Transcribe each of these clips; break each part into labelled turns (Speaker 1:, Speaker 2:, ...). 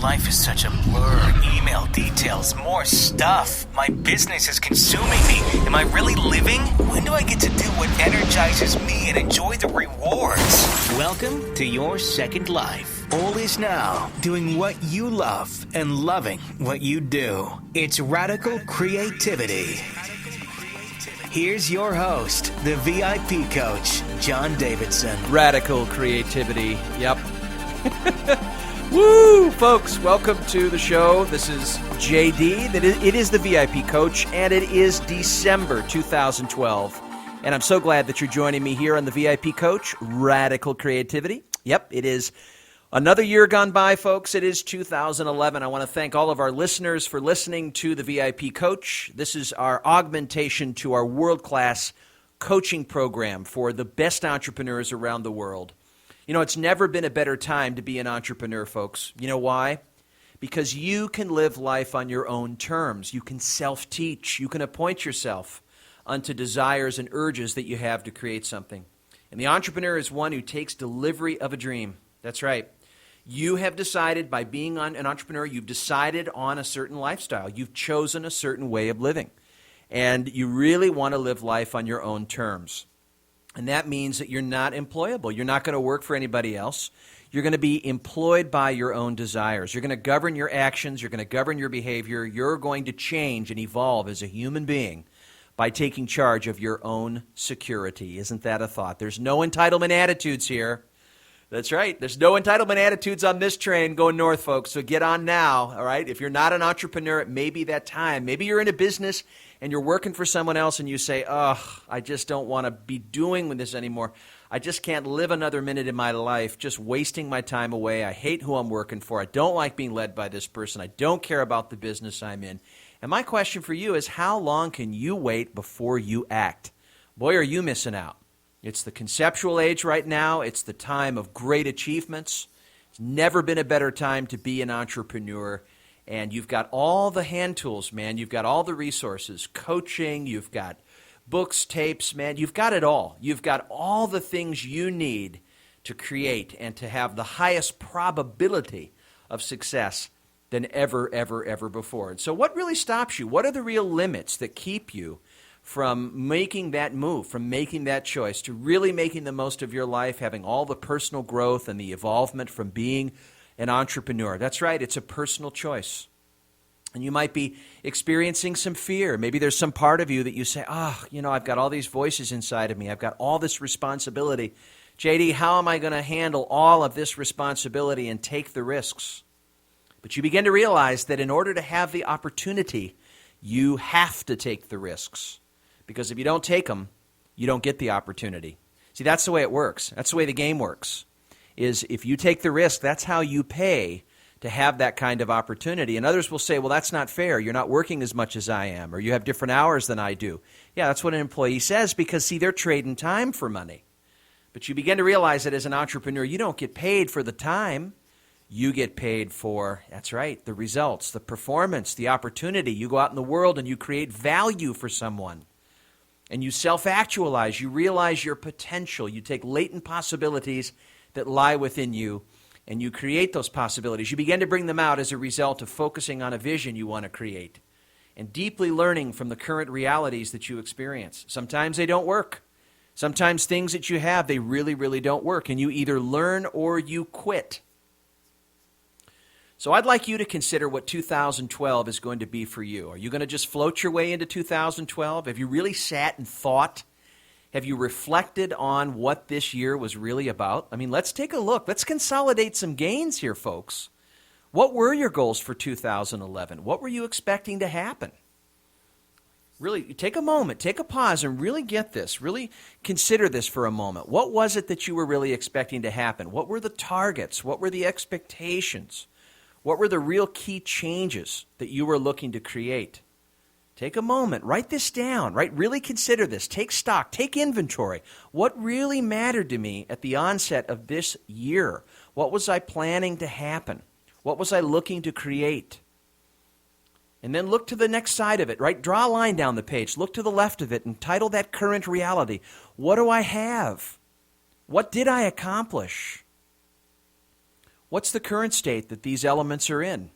Speaker 1: life is such a blur. Email details, more stuff. My business is consuming me. Am I really living? When do I get to do what energizes me and enjoy the rewards? Welcome to your second life. All is now doing what you love and loving what you do. It's radical creativity. Here's your host, the VIP coach, John Davidson.
Speaker 2: Radical creativity. Yep. Woo, folks, welcome to the show. This is JD. It is the VIP coach, and it is December 2012. And I'm so glad that you're joining me here on the VIP coach, Radical Creativity. Yep, it is another year gone by, folks. It is 2011. I want to thank all of our listeners for listening to the VIP coach. This is our augmentation to our world-class coaching program for the best entrepreneurs around the world. You know, it's never been a better time to be an entrepreneur, folks. You know why? Because you can live life on your own terms. You can self-teach. You can appoint yourself unto desires and urges that you have to create something. And the entrepreneur is one who takes delivery of a dream. That's right. You have decided by being an entrepreneur, you've decided on a certain lifestyle. You've chosen a certain way of living. And you really want to live life on your own terms. And that means that you're not employable. You're not going to work for anybody else. You're going to be employed by your own desires. You're going to govern your actions. You're going to govern your behavior. You're going to change and evolve as a human being by taking charge of your own security. Isn't that a thought? There's no entitlement attitudes here. That's right. There's no entitlement attitudes on this train going north, folks. So get on now, all right? If you're not an entrepreneur, it may be that time. Maybe you're in a business and you're working for someone else and you say, I just don't want to be doing this anymore. I just can't live another minute in my life just wasting my time away. I hate who I'm working for. I don't like being led by this person. I don't care about the business I'm in. And my question for you is, how long can you wait before you act? Boy, are you missing out. It's the conceptual age right now. It's the time of great achievements. It's never been a better time to be an entrepreneur. And you've got all the hand tools, man. You've got all the resources, coaching. You've got books, tapes, man. You've got it all. You've got all the things you need to create and to have the highest probability of success than ever before. And so what really stops you? What are the real limits that keep you from making that move, from making that choice, to really making the most of your life, having all the personal growth and the evolvement from being an entrepreneur? That's right, it's a personal choice. And you might be experiencing some fear. Maybe there's some part of you that you say, I've got all these voices inside of me. I've got all this responsibility. JD, how am I going to handle all of this responsibility and take the risks? But you begin to realize that in order to have the opportunity, you have to take the risks. Because if you don't take them, you don't get the opportunity. See, that's the way it works. That's the way the game works. Is if you take the risk, that's how you pay to have that kind of opportunity. And others will say, well, that's not fair. You're not working as much as I am, or you have different hours than I do. Yeah, that's what an employee says because, see, they're trading time for money. But you begin to realize that as an entrepreneur, you don't get paid for the time. You get paid for, that's right, the results, the performance, the opportunity. You go out in the world and you create value for someone. And you self-actualize. You realize your potential. You take latent possibilities that lie within you, and you create those possibilities. You begin to bring them out as a result of focusing on a vision you want to create and deeply learning from the current realities that you experience. Sometimes they don't work. Sometimes things that you have, they really don't work, and you either learn or you quit. So I'd like you to consider what 2012 is going to be for you. Are you going to just float your way into 2012? Have you really sat and thought? Have you reflected on what this year was really about? I mean, let's take a look. Let's consolidate some gains here, folks. What were your goals for 2011? What were you expecting to happen? Really, take a moment, take a pause, and really get this. Really consider this for a moment. What was it that you were really expecting to happen? What were the targets? What were the expectations? What were the real key changes that you were looking to create? Take a moment, write this down, right? Really consider this. Take stock, take inventory. What really mattered to me at the onset of this year? What was I planning to happen? What was I looking to create? And then look to the next side of it, right? Draw a line down the page. Look to the left of it and title that current reality. What do I have? What did I accomplish? What's the current state that these elements are in?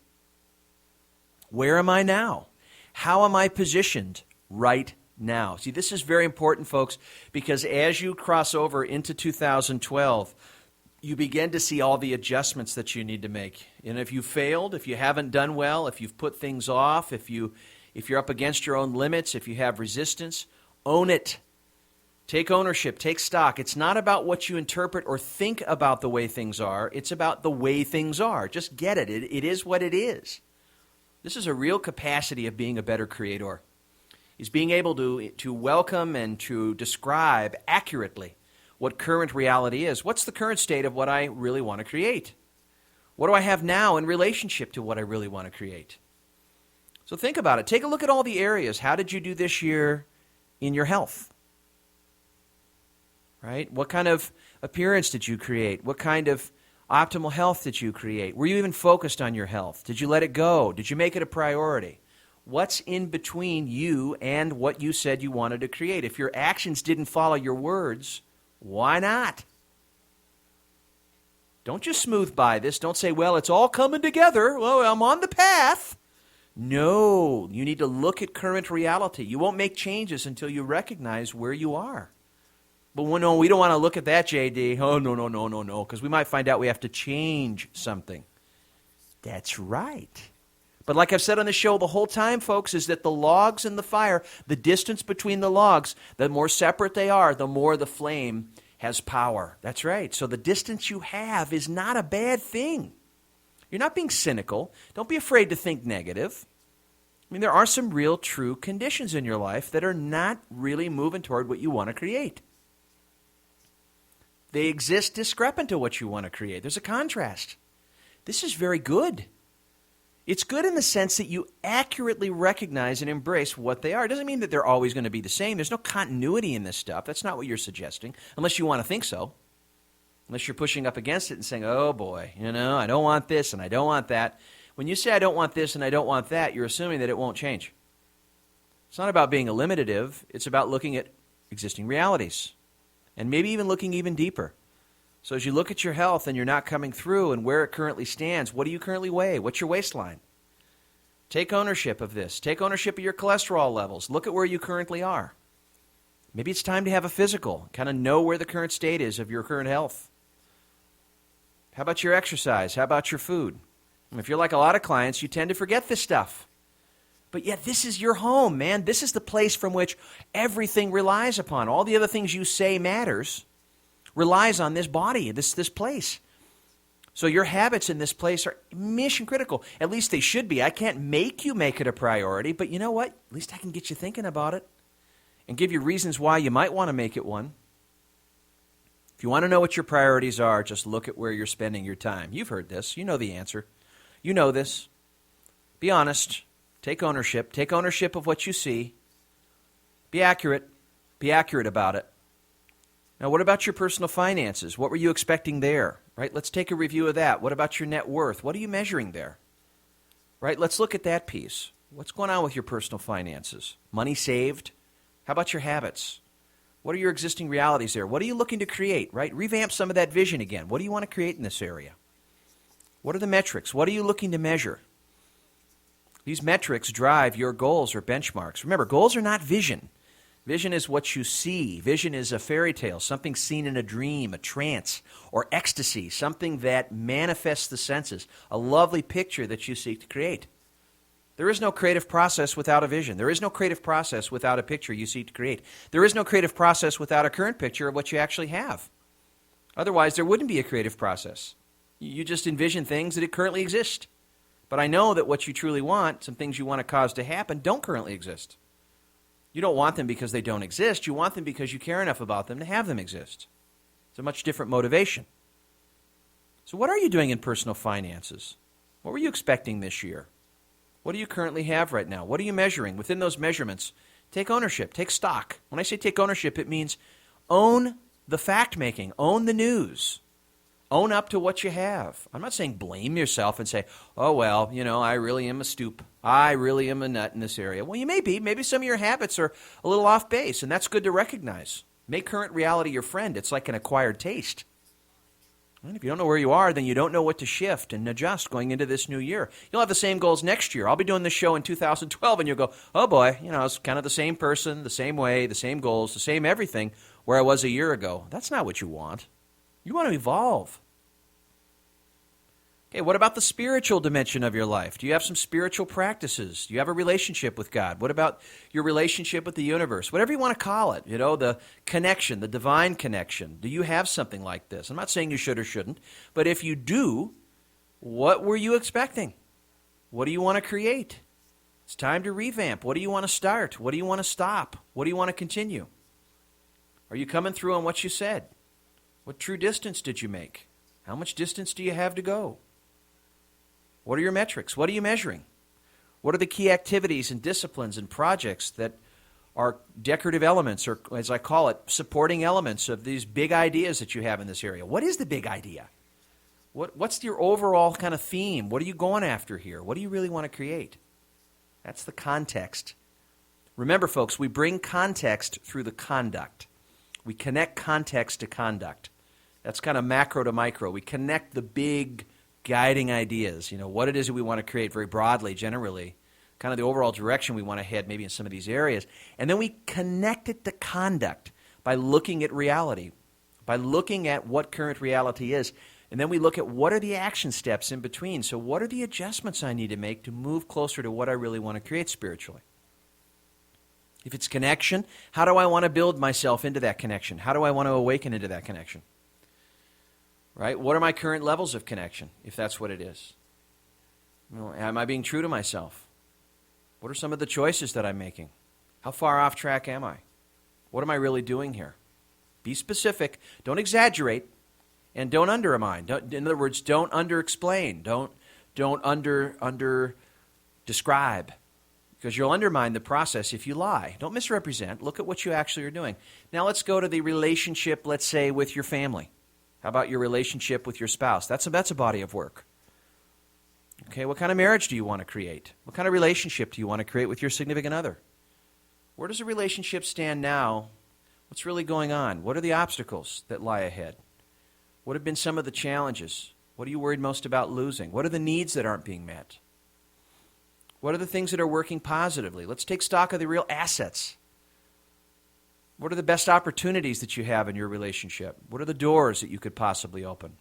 Speaker 2: Where am I now? How am I positioned right now? See, this is very important, folks, because as you cross over into 2012, you begin to see all the adjustments that you need to make. And if you failed, if you haven't done well, if you've put things off, if you're up against your own limits, if you have resistance, own it. Take ownership, take stock. It's not about what you interpret or think about the way things are. It's about the way things are. Just get it. It is what it is. This is a real capacity of being a better creator. Is being able to welcome and to describe accurately what current reality is. What's the current state of what I really want to create? What do I have now in relationship to what I really want to create? So think about it. Take a look at all the areas. How did you do this year in your health? Right? What kind of appearance did you create? What kind of optimal health did you create? Were you even focused on your health? Did you let it go? Did you make it a priority? What's in between you and what you said you wanted to create? If your actions didn't follow your words, why not? Don't just smooth by this. Don't say, well, it's all coming together. Well, I'm on the path. No, you need to look at current reality. You won't make changes until you recognize where you are. But no, we don't want to look at that, JD. Oh, no, because we might find out we have to change something. That's right. But like I've said on the show the whole time, folks, is that the logs in the fire, the distance between the logs, the more separate they are, the more the flame has power. That's right. So the distance you have is not a bad thing. You're not being cynical. Don't be afraid to think negative. I mean, there are some real, true conditions in your life that are not really moving toward what you want to create. They exist discrepant to what you want to create. There's a contrast. This is very good. It's good in the sense that you accurately recognize and embrace what they are. It doesn't mean that they're always going to be the same. There's no continuity in this stuff. That's not what you're suggesting, unless you want to think so. Unless you're pushing up against it and saying, oh boy, I don't want this and I don't want that. When you say I don't want this and I don't want that, you're assuming that it won't change. It's not about being eliminative. It's about looking at existing realities. And maybe even looking even deeper. So as you look at your health and you're not coming through and where it currently stands, what do you currently weigh? What's your waistline? Take ownership of this. Take ownership of your cholesterol levels. Look at where you currently are. Maybe it's time to have a physical. Kind of know where the current state is of your current health. How about your exercise? How about your food? And if you're like a lot of clients, you tend to forget this stuff. But yet this is your home, man. This is the place from which everything relies upon. All the other things you say matters relies on this body, this place. So your habits in this place are mission critical. At least they should be. I can't make you make it a priority, but you know what? At least I can get you thinking about it and give you reasons why you might want to make it one. If you want to know what your priorities are, just look at where you're spending your time. You've heard this. You know the answer. You know this. Be honest. Take ownership. Take ownership of what you see. Be accurate. Be accurate about it. Now, what about your personal finances? What were you expecting there? Right? Let's take a review of that. What about your net worth? What are you measuring there? Right? Let's look at that piece. What's going on with your personal finances? Money saved? How about your habits? What are your existing realities there? What are you looking to create? Right? Revamp some of that vision again. What do you want to create in this area? What are the metrics? What are you looking to measure? These metrics drive your goals or benchmarks. Remember, goals are not vision. Vision is what you see. Vision is a fairy tale, something seen in a dream, a trance, or ecstasy, something that manifests the senses, a lovely picture that you seek to create. There is no creative process without a vision. There is no creative process without a picture you seek to create. There is no creative process without a current picture of what you actually have. Otherwise, there wouldn't be a creative process. You just envision things that currently exist. But I know that what you truly want, some things you want to cause to happen, don't currently exist. You don't want them because they don't exist. You want them because you care enough about them to have them exist. It's a much different motivation. So what are you doing in personal finances? What were you expecting this year? What do you currently have right now? What are you measuring? Within those measurements, take ownership, take stock. When I say take ownership, it means own the fact-making, own the news. Own up to what you have. I'm not saying blame yourself and say, oh, well, I really am a stoop. I really am a nut in this area. Well, you may be. Maybe some of your habits are a little off base, and that's good to recognize. Make current reality your friend. It's like an acquired taste. And if you don't know where you are, then you don't know what to shift and adjust going into this new year. You'll have the same goals next year. I'll be doing this show in 2012, and you'll go, oh boy, it's kind of the same person, the same way, the same goals, the same everything where I was a year ago. That's not what you want. You want to evolve. Okay, what about the spiritual dimension of your life? Do you have some spiritual practices? Do you have a relationship with God? What about your relationship with the universe? Whatever you want to call it, the connection, the divine connection. Do you have something like this? I'm not saying you should or shouldn't, but if you do, what were you expecting? What do you want to create? It's time to revamp. What do you want to start? What do you want to stop? What do you want to continue? Are you coming through on what you said? What true distance did you make? How much distance do you have to go? What are your metrics? What are you measuring? What are the key activities and disciplines and projects that are decorative elements, or as I call it, supporting elements of these big ideas that you have in this area? What is the big idea? What's your overall kind of theme? What are you going after here? What do you really want to create? That's the context. Remember, folks, we bring context through the conduct. We connect context to conduct. That's kind of macro to micro. We connect the big guiding ideas, what it is that we want to create very broadly, generally, kind of the overall direction we want to head maybe in some of these areas. And then we connect it to conduct by looking at reality, by looking at what current reality is. And then we look at what are the action steps in between. So what are the adjustments I need to make to move closer to what I really want to create spiritually? If it's connection, how do I want to build myself into that connection? How do I want to awaken into that connection? Right? What are my current levels of connection, if that's what it is? Am I being true to myself? What are some of the choices that I'm making? How far off track am I? What am I really doing here? Be specific. Don't exaggerate, and don't undermine. In other words, don't under-explain. Don't under-describe, because you'll undermine the process if you lie. Don't misrepresent. Look at what you actually are doing. Now let's go to the relationship, let's say, with your family. How about your relationship with your spouse? That's a body of work. Okay, what kind of marriage do you want to create? What kind of relationship do you want to create with your significant other? Where does the relationship stand now? What's really going on? What are the obstacles that lie ahead? What have been some of the challenges? What are you worried most about losing? What are the needs that aren't being met? What are the things that are working positively? Let's take stock of the real assets. What are the best opportunities that you have in your relationship? What are the doors that you could possibly open?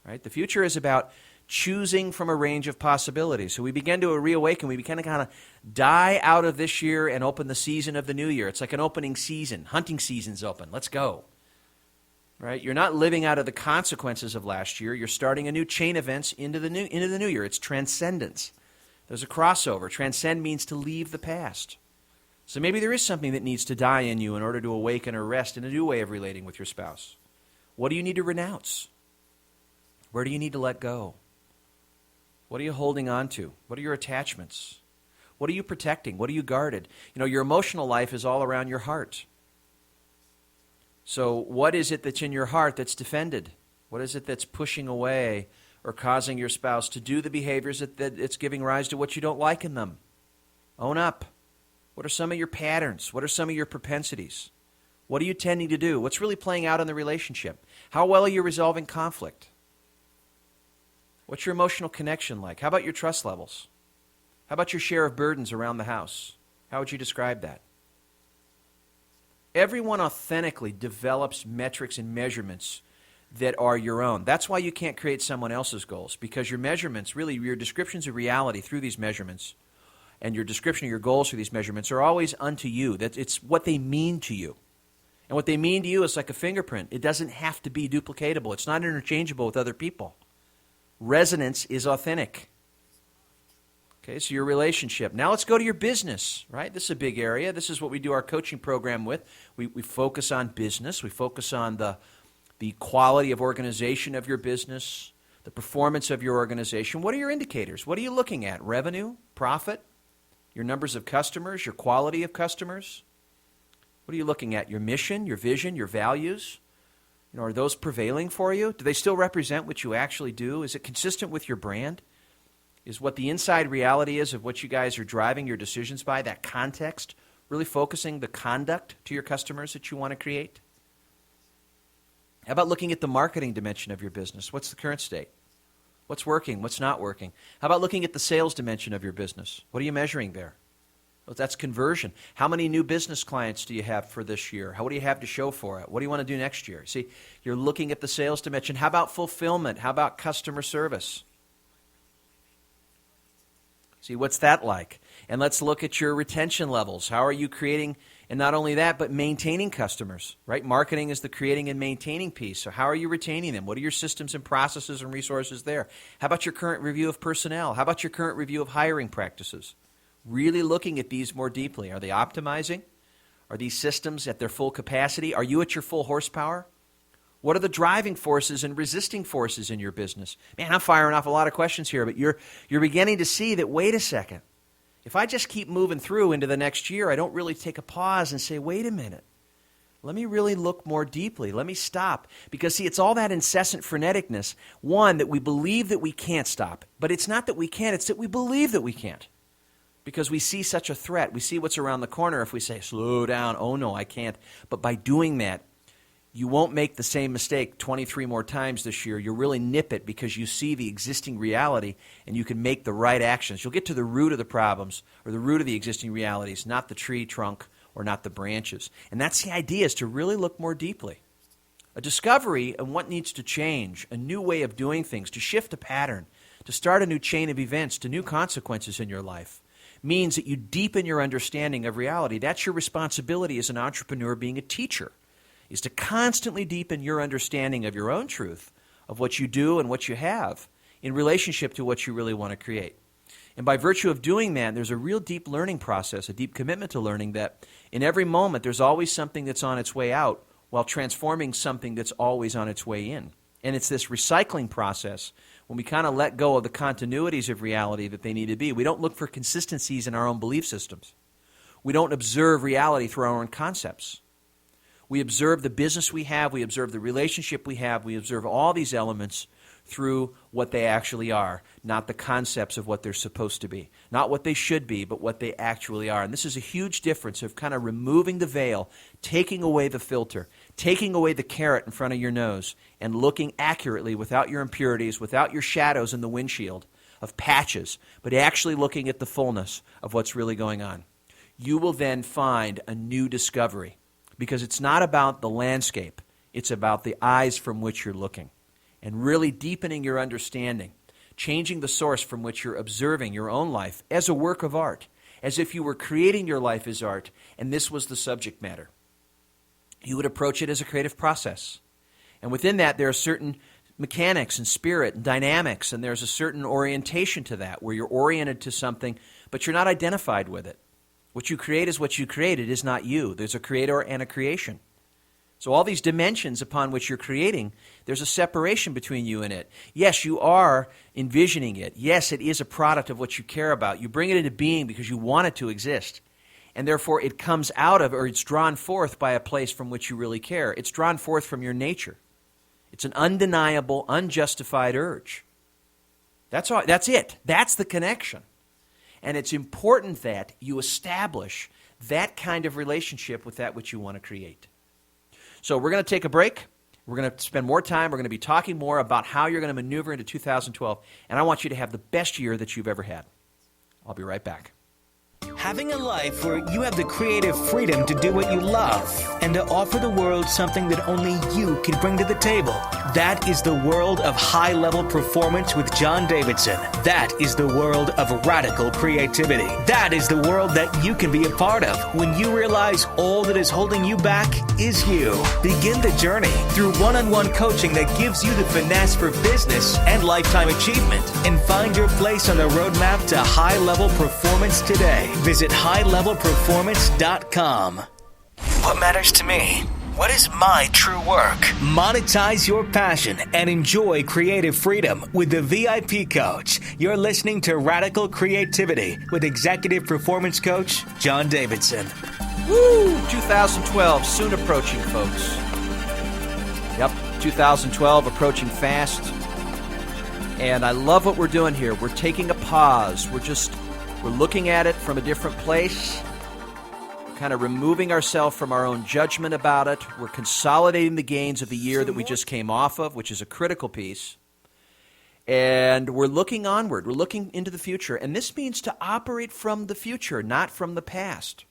Speaker 2: Right? The future is about choosing from a range of possibilities. So we begin to reawaken. We begin to kind of die out of this year and open the season of the new year. It's like an opening season. Hunting season's open. Let's go. Right? You're not living out of the consequences of last year. You're starting a new chain of events into the new year. It's transcendence. There's a crossover. Transcend means to leave the past. So maybe there is something that needs to die in you in order to awaken or rest in a new way of relating with your spouse. What do you need to renounce? Where do you need to let go? What are you holding on to? What are your attachments? What are you protecting? What are you guarded? Your emotional life is all around your heart. So what is it that's in your heart that's defended? What is it that's pushing away or causing your spouse to do the behaviors that it's giving rise to what you don't like in them? Own up. What are some of your patterns? What are some of your propensities? What are you tending to do? What's really playing out in the relationship? How well are you resolving conflict? What's your emotional connection like? How about your trust levels? How about your share of burdens around the house? How would you describe that? Everyone authentically develops metrics and measurements that are your own. That's why you can't create someone else's goals, because your measurements, really your descriptions of reality through these measurements, and your description of your goals through these measurements are always unto you. That it's what they mean to you. And what they mean to you is like a fingerprint. It doesn't have to be duplicatable. It's not interchangeable with other people. Resonance is authentic. Okay, so your relationship. Now let's go to your business, right? This is a big area. This is what we do our coaching program with. We focus on business. We focus on the quality of organization of your business, the performance of your organization. What are your indicators? What are you looking at? Revenue, profit, your numbers of customers, your quality of customers? What are you looking at? Your mission, your vision, your values? Are those prevailing for you? Do they still represent what you actually do? Is it consistent with your brand? Is what the inside reality is of what you guys are driving your decisions by, that context, really focusing the conduct to your customers that you want to create? How about looking at the marketing dimension of your business? What's the current state? What's working? What's not working? How about looking at the sales dimension of your business? What are you measuring there? Well, that's conversion. How many new business clients do you have for this year? What do you have to show for it? What do you want to do next year? See, you're looking at the sales dimension. How about fulfillment? How about customer service? See, what's that like? And let's look at your retention levels. How are you creating, and not only that, but maintaining customers, right? Marketing is the creating and maintaining piece. So how are you retaining them? What are your systems and processes and resources there? How about your current review of personnel? How about your current review of hiring practices? Really looking at these more deeply. Are they optimizing? Are these systems at their full capacity? Are you at your full horsepower? What are the driving forces and resisting forces in your business? Man, I'm firing off a lot of questions here, but you're beginning to see that, wait a second. If I just keep moving through into the next year, I don't really take a pause and say, wait a minute. Let me really look more deeply. Let me stop. Because, see, it's all that incessant freneticness. One, that we believe that we can't stop. But it's not that we can't, it's that we believe that we can't. Because we see such a threat. We see what's around the corner. If we say, slow down, oh no, I can't. But by doing that, you won't make the same mistake 23 more times this year. You'll really nip it because you see the existing reality and you can make the right actions. You'll get to the root of the problems or the root of the existing realities, not the tree trunk or not the branches. And that's the idea, is to really look more deeply. A discovery of what needs to change, a new way of doing things, to shift a pattern, to start a new chain of events, to new consequences in your life, means that you deepen your understanding of reality. That's your responsibility as an entrepreneur, being a teacher, is to constantly deepen your understanding of your own truth, of what you do and what you have in relationship to what you really want to create. And by virtue of doing that, there's a real deep learning process, a deep commitment to learning, that in every moment there's always something that's on its way out while transforming something that's always on its way in. And it's this recycling process when we kind of let go of the continuities of reality that they need to be. We don't look for consistencies in our own belief systems. We don't observe reality through our own concepts. We observe the business we have, we observe the relationship we have, we observe all these elements through what they actually are, not the concepts of what they're supposed to be. Not what they should be, but what they actually are. And this is a huge difference of kind of removing the veil, taking away the filter, taking away the carrot in front of your nose, and looking accurately without your impurities, without your shadows in the windshield of patches, but actually looking at the fullness of what's really going on. You will then find a new discovery, because it's not about the landscape, it's about the eyes from which you're looking, and really deepening your understanding, changing the source from which you're observing your own life as a work of art, as if you were creating your life as art, and this was the subject matter. You would approach it as a creative process. And within that, there are certain mechanics and spirit and dynamics, and there's a certain orientation to that, where you're oriented to something, but you're not identified with it. What you create is what you create. It is not you. There's a creator and a creation. So all these dimensions upon which you're creating, there's a separation between you and it. Yes, you are envisioning it. Yes, it is a product of what you care about. You bring it into being because you want it to exist. And therefore it comes out of, or it's drawn forth by a place from which you really care. It's drawn forth from your nature. It's an undeniable, unjustified urge. That's all. That's it. That's the connection. And it's important that you establish that kind of relationship with that which you want to create. So we're going to take a break. We're going to spend more time. We're going to be talking more about how you're going to maneuver into 2012. And I want you to have the best year that you've ever had. I'll be right back.
Speaker 1: Having a life where you have the creative freedom to do what you love and to offer the world something that only you can bring to the table. That is the world of high-level performance with John Davidson. That is the world of radical creativity. That is the world that you can be a part of when you realize all that is holding you back is you. Begin the journey through one-on-one coaching that gives you the finesse for business and lifetime achievement, and find your place on the roadmap to high-level performance today. Visit highlevelperformance.com. What matters to me? What is my true work? Monetize your passion and enjoy creative freedom with the VIP Coach. You're listening to Radical Creativity with Executive Performance Coach John Davidson.
Speaker 2: Woo! 2012, soon approaching, folks. Yep, 2012 approaching fast. And I love what we're doing here. We're taking a pause. We're looking at it from a different place. kind of removing ourselves from our own judgment about it. We're consolidating the gains of the year that we just came off of, which is a critical piece. And we're looking onward. We're looking into the future. And this means to operate from the future, not from the past.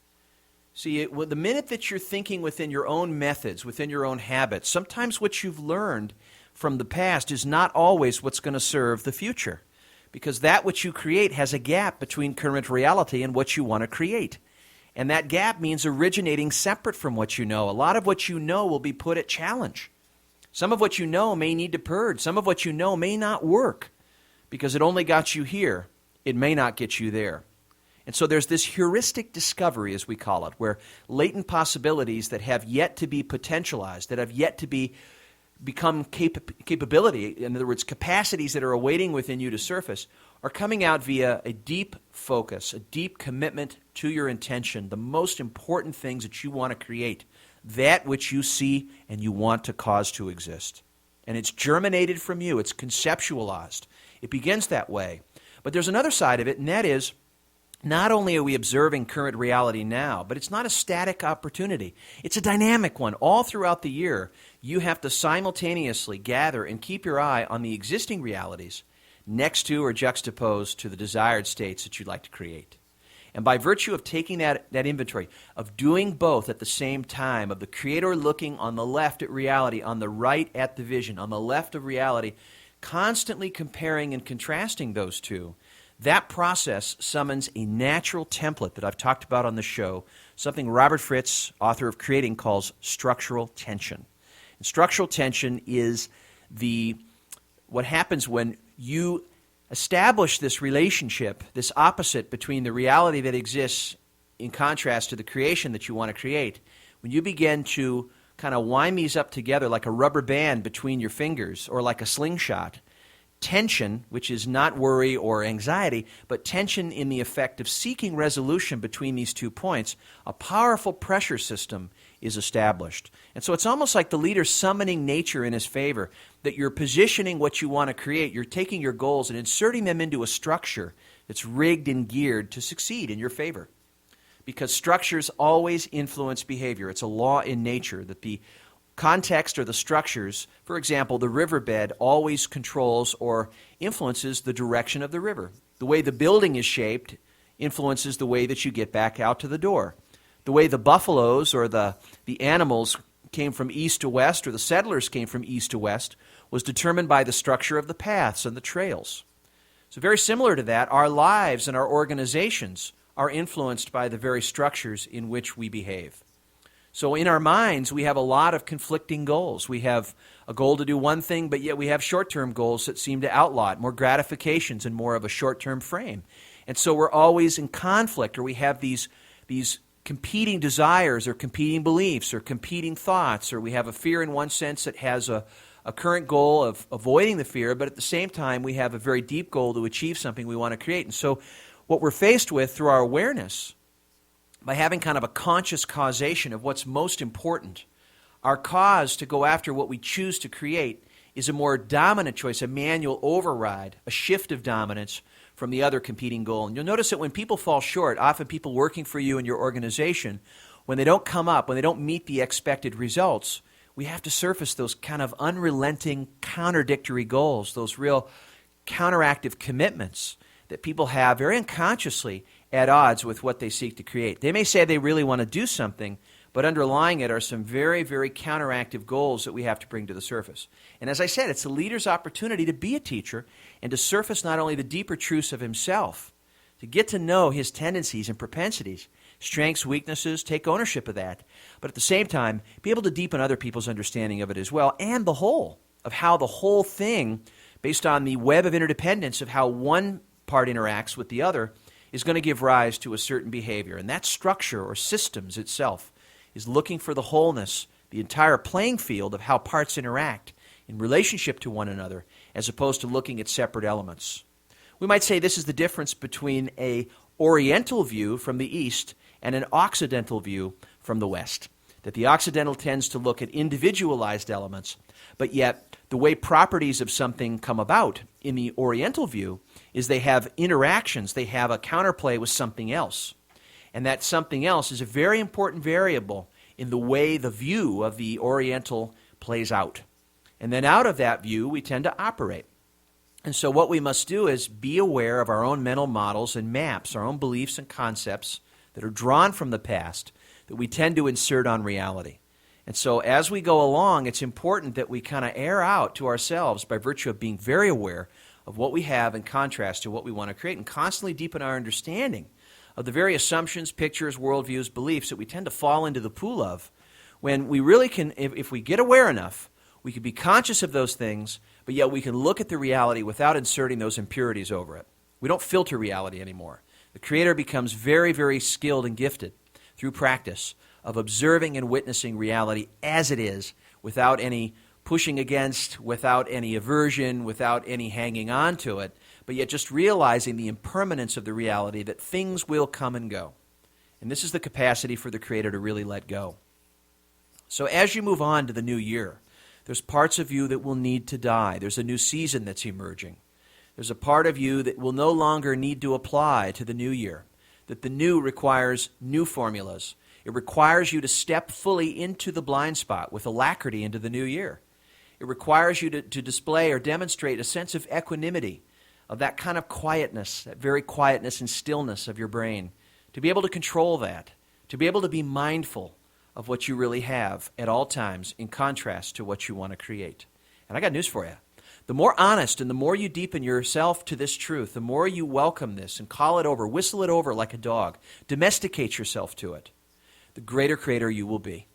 Speaker 2: See, the minute that you're thinking within your own methods, within your own habits, sometimes what you've learned from the past is not always what's going to serve the future. Because that which you create has a gap between current reality and what you want to create. And that gap means originating separate from what you know. A lot of what you know will be put at challenge. Some of what you know may need to purge. Some of what you know may not work because it only got you here. It may not get you there. And so there's this heuristic discovery, as we call it, where latent possibilities that have yet to be potentialized, that have yet to become capability, in other words, capacities that are awaiting within you to surface, are coming out via a deep focus, a deep commitment to your intention, the most important things that you want to create, that which you see and you want to cause to exist. And it's germinated from you. It's conceptualized. It begins that way. But there's another side of it, and that is, not only are we observing current reality now, but it's not a static opportunity. It's a dynamic one. All throughout the year, you have to simultaneously gather and keep your eye on the existing realities next to or juxtaposed to the desired states that you'd like to create. And by virtue of taking that inventory, of doing both at the same time, of the Creator looking on the left at reality, on the right at the vision, on the left of reality, constantly comparing and contrasting those two, that process summons a natural template that I've talked about on the show, something Robert Fritz, author of Creating, calls structural tension. And structural tension is what happens when you establish this relationship, this opposite between the reality that exists in contrast to the creation that you want to create. When you begin to kind of wind these up together like a rubber band between your fingers or like a slingshot, tension, which is not worry or anxiety, but tension in the effect of seeking resolution between these 2 points, a powerful pressure system is established. And so it's almost like the leader summoning nature in his favor, that you're positioning what you want to create, you're taking your goals and inserting them into a structure that's rigged and geared to succeed in your favor. Because structures always influence behavior. It's a law in nature that the context or the structures, for example, the riverbed always controls or influences the direction of the river. The way the building is shaped influences the way that you get back out to the door. The way the buffaloes or the animals came from east to west or the settlers came from east to west was determined by the structure of the paths and the trails. So very similar to that, our lives and our organizations are influenced by the very structures in which we behave. So in our minds, we have a lot of conflicting goals. We have a goal to do one thing, but yet we have short-term goals that seem to outlaw it, more gratifications and more of a short-term frame. And so we're always in conflict, or we have these competing desires or competing beliefs or competing thoughts, or we have a fear in one sense that has a current goal of avoiding the fear, but at the same time we have a very deep goal to achieve something we want to create. And so what we're faced with through our awareness, by having kind of a conscious causation of what's most important, our cause to go after what we choose to create is a more dominant choice, a manual override, a shift of dominance from the other competing goal. And you'll notice that when people fall short, often people working for you in your organization, when they don't come up, when they don't meet the expected results, we have to surface those kind of unrelenting, contradictory goals, those real counteractive commitments that people have very unconsciously at odds with what they seek to create. They may say they really want to do something, but underlying it are some very, very counteractive goals that we have to bring to the surface. And as I said, it's the leader's opportunity to be a teacher and to surface not only the deeper truths of himself, to get to know his tendencies and propensities, strengths, weaknesses, take ownership of that, but at the same time, be able to deepen other people's understanding of it as well, and the whole, of how the whole thing, based on the web of interdependence of how one part interacts with the other, is going to give rise to a certain behavior. And that structure or systems itself is looking for the wholeness, the entire playing field of how parts interact in relationship to one another, as opposed to looking at separate elements. We might say this is the difference between an Oriental view from the East and an Occidental view from the West. That the Occidental tends to look at individualized elements, but yet the way properties of something come about in the Oriental view is they have interactions, they have a counterplay with something else. And that something else is a very important variable in the way the view of the Oriental plays out. And then out of that view, we tend to operate. And so what we must do is be aware of our own mental models and maps, our own beliefs and concepts that are drawn from the past that we tend to insert on reality. And so as we go along, it's important that we kind of air out to ourselves by virtue of being very aware of what we have in contrast to what we want to create and constantly deepen our understanding of the very assumptions, pictures, worldviews, beliefs that we tend to fall into the pool of when we really can, if we get aware enough, we can be conscious of those things, but yet we can look at the reality without inserting those impurities over it. We don't filter reality anymore. The Creator becomes very, very skilled and gifted through practice of observing and witnessing reality as it is, without any pushing against, without any aversion, without any hanging on to it, but yet just realizing the impermanence of the reality that things will come and go. And this is the capacity for the Creator to really let go. So as you move on to the new year, there's parts of you that will need to die. There's a new season that's emerging. There's a part of you that will no longer need to apply to the new year, that the new requires new formulas. It requires you to step fully into the blind spot with alacrity into the new year. It requires you to display or demonstrate a sense of equanimity, of that kind of quietness, that very quietness and stillness of your brain, to be able to control that, to be able to be mindful of what you really have at all times in contrast to what you want to create. And I got news for you. The more honest and the more you deepen yourself to this truth, the more you welcome this and call it over, whistle it over like a dog, domesticate yourself to it, the greater creator you will be.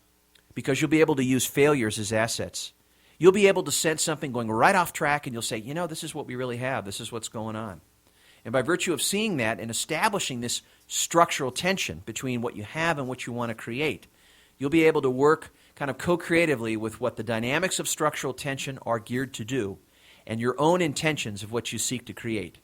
Speaker 2: Because you'll be able to use failures as assets. You'll be able to sense something going right off track and you'll say, you know, this is what we really have. This is what's going on. And by virtue of seeing that and establishing this structural tension between what you have and what you want to create, you'll be able to work kind of co-creatively with what the dynamics of structural tension are geared to do and your own intentions of what you seek to create.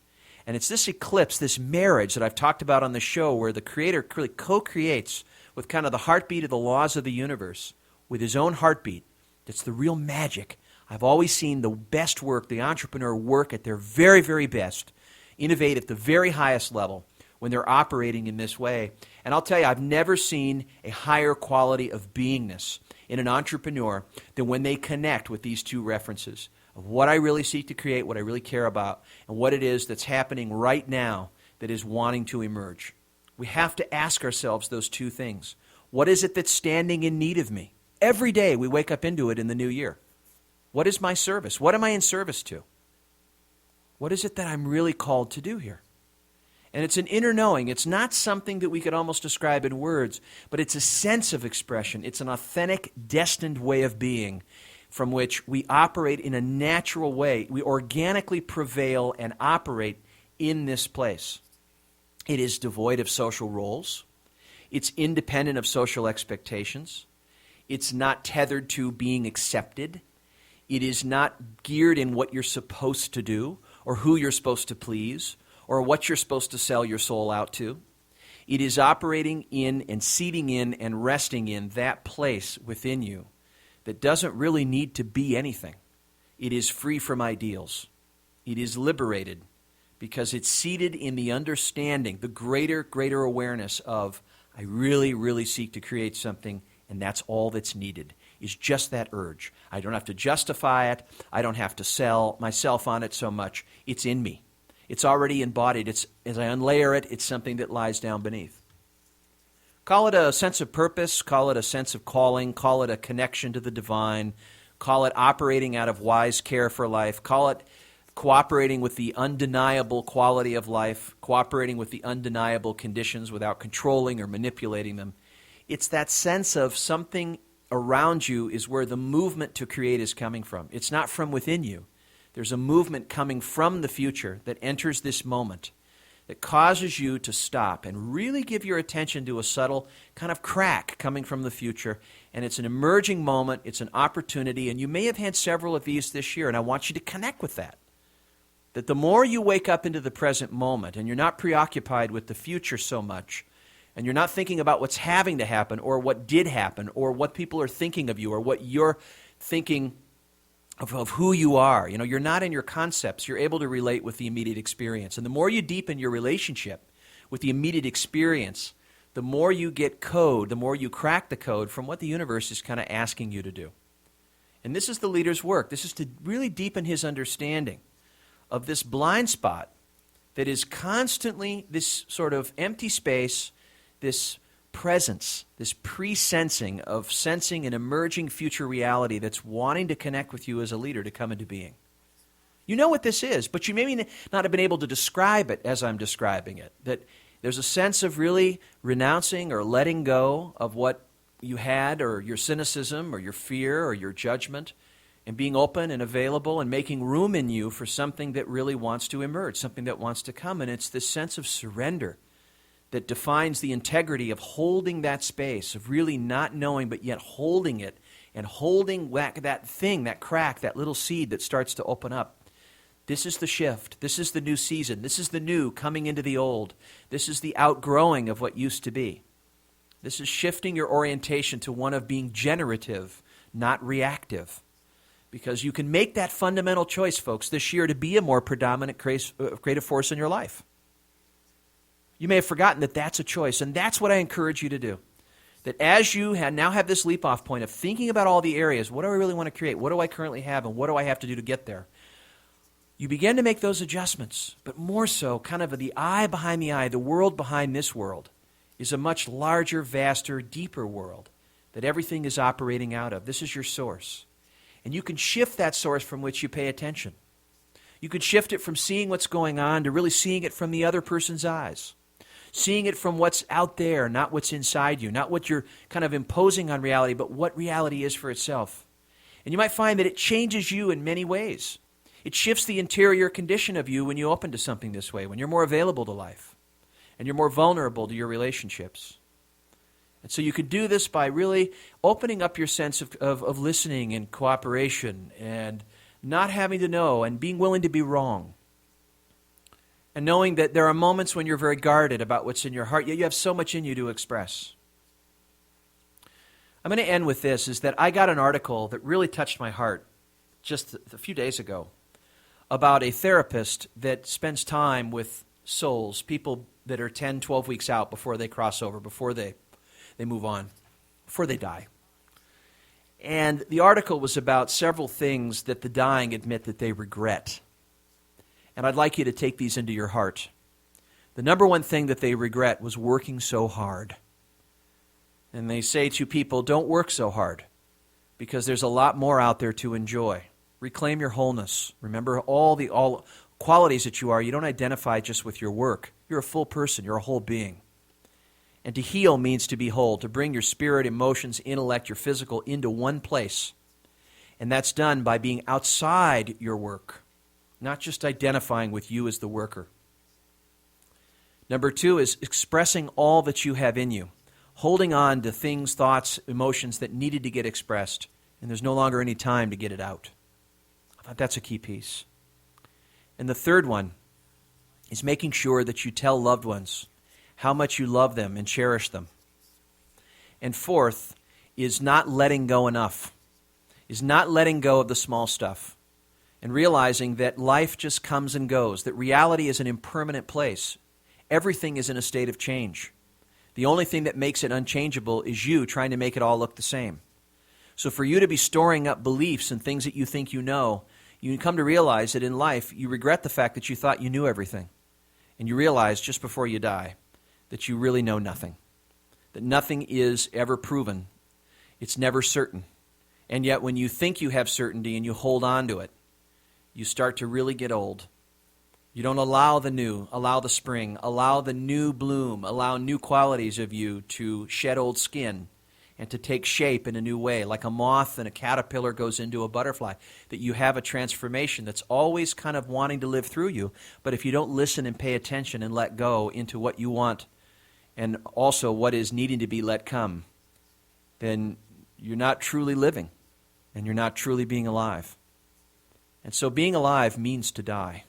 Speaker 2: And it's this eclipse, this marriage that I've talked about on the show where the Creator really co-creates with kind of the heartbeat of the laws of the universe, with his own heartbeat. That's the real magic. I've always seen the best work, the entrepreneur work at their very, very best, innovate at the very highest level when they're operating in this way. And I'll tell you, I've never seen a higher quality of beingness in an entrepreneur than when they connect with these two references of what I really seek to create, what I really care about, and what it is that's happening right now that is wanting to emerge. We have to ask ourselves those two things. What is it that's standing in need of me? Every day we wake up into it in the new year. What is my service? What am I in service to? What is it that I'm really called to do here? And it's an inner knowing. It's not something that we could almost describe in words, but it's a sense of expression. It's an authentic, destined way of being from which we operate in a natural way. We organically prevail and operate in this place. It is devoid of social roles. It's independent of social expectations. It's not tethered to being accepted. It is not geared in what you're supposed to do or who you're supposed to please or what you're supposed to sell your soul out to. It is operating in and seating in and resting in that place within you that doesn't really need to be anything. It is free from ideals. It is liberated because it's seated in the understanding, the greater awareness of, I really, really seek to create something, and that's all that's needed, is just that urge. I don't have to justify it. I don't have to sell myself on it so much. It's in me. It's already embodied. It's, as I unlayer it, it's something that lies down beneath. Call it a sense of purpose. Call it a sense of calling. Call it a connection to the divine. Call it operating out of wise care for life. Call it cooperating with the undeniable quality of life, cooperating with the undeniable conditions without controlling or manipulating them. It's that sense of something around you is where the movement to create is coming from. It's not from within you. There's a movement coming from the future that enters this moment that causes you to stop and really give your attention to a subtle kind of crack coming from the future. And it's an emerging moment. It's an opportunity. And you may have had several of these this year, and I want you to connect with that. That the more you wake up into the present moment and you're not preoccupied with the future so much, and you're not thinking about what's having to happen or what did happen or what people are thinking of you or what you're thinking of who you are. You know, you're not in your concepts. You're able to relate with the immediate experience. And the more you deepen your relationship with the immediate experience, the more you get code, the more you crack the code from what the universe is kind of asking you to do. And this is the leader's work. This is to really deepen his understanding of this blind spot that is constantly this sort of empty space, this presence, this pre-sensing of sensing an emerging future reality that's wanting to connect with you as a leader to come into being. You know what this is, but you maybe not have been able to describe it as I'm describing it. That there's a sense of really renouncing or letting go of what you had, or your cynicism or your fear or your judgment, and being open and available and making room in you for something that really wants to emerge, something that wants to come. And it's this sense of surrender that defines the integrity of holding that space, of really not knowing but yet holding it, and holding that thing, that crack, that little seed that starts to open up. This is the shift. This is the new season. This is the new coming into the old. This is the outgrowing of what used to be. This is shifting your orientation to one of being generative, not reactive. Because you can make that fundamental choice, folks, this year to be a more predominant creative force in your life. You may have forgotten that that's a choice, and that's what I encourage you to do. That as you now have this leap-off point of thinking about all the areas, what do I really want to create? What do I currently have, and what do I have to do to get there? You begin to make those adjustments, but more so, kind of the eye behind the eye, the world behind this world, is a much larger, vaster, deeper world that everything is operating out of. This is your source. And you can shift that source from which you pay attention. You can shift it from seeing what's going on to really seeing it from the other person's eyes. Seeing it from what's out there, not what's inside you, not what you're kind of imposing on reality, but what reality is for itself. And you might find that it changes you in many ways. It shifts the interior condition of you when you open to something this way, when you're more available to life, and you're more vulnerable to your relationships. And so you could do this by really opening up your sense of listening and cooperation and not having to know and being willing to be wrong. And knowing that there are moments when you're very guarded about what's in your heart, yet you have so much in you to express. I'm going to end with this, is that I got an article that really touched my heart just a few days ago about a therapist that spends time with souls, people that are 10, 12 weeks out before they cross over, before they move on, before they die. And the article was about several things that the dying admit that they regret. And I'd like you to take these into your heart. The number one thing that they regret was working so hard. And they say to people, don't work so hard, because there's a lot more out there to enjoy. Reclaim your wholeness. Remember all qualities that you are. You don't identify just with your work. You're a full person. You're a whole being. And to heal means to be whole, to bring your spirit, emotions, intellect, your physical into one place. And that's done by being outside your work, not just identifying with you as the worker. Number two is expressing all that you have in you, holding on to things, thoughts, emotions that needed to get expressed, and there's no longer any time to get it out. I thought that's a key piece. And the third one is making sure that you tell loved ones how much you love them and cherish them. And fourth is not letting go enough, is not letting go of the small stuff and realizing that life just comes and goes, that reality is an impermanent place. Everything is in a state of change. The only thing that makes it unchangeable is you trying to make it all look the same. So for you to be storing up beliefs and things that you think you know, you come to realize that in life you regret the fact that you thought you knew everything. And you realize just before you die that you really know nothing, that nothing is ever proven. It's never certain. And yet when you think you have certainty and you hold on to it, you start to really get old. You don't allow the new, allow the spring, allow the new bloom, allow new qualities of you to shed old skin and to take shape in a new way, like a moth and a caterpillar goes into a butterfly, that you have a transformation that's always kind of wanting to live through you, but if you don't listen and pay attention and let go into what you want and also what is needing to be let come, then you're not truly living and you're not truly being alive. And so being alive means to die.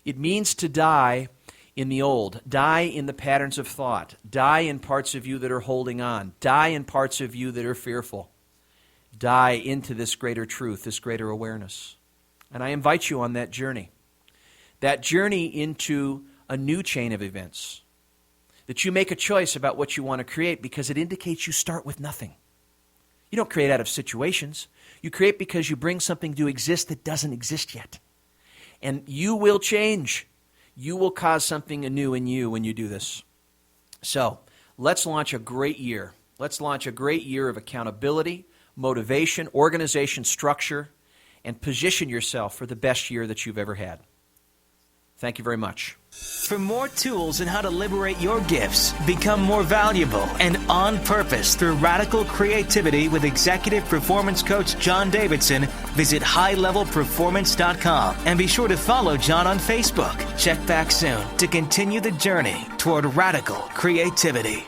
Speaker 2: It means to die in the old, die in the patterns of thought, die in parts of you that are holding on, die in parts of you that are fearful, die into this greater truth, this greater awareness. And I invite you on that journey into a new chain of events that you make a choice about what you want to create because it indicates you start with nothing. You don't create out of situations. You create because you bring something to exist that doesn't exist yet. And you will change. You will cause something anew in you when you do this. So let's launch a great year. Let's launch a great year of accountability, motivation, organization, structure, and position yourself for the best year that you've ever had. Thank you very much.
Speaker 1: For more tools on how to liberate your gifts, become more valuable, and on purpose through radical creativity with executive performance coach John Davidson, visit highlevelperformance.com and be sure to follow John on Facebook. Check back soon to continue the journey toward radical creativity.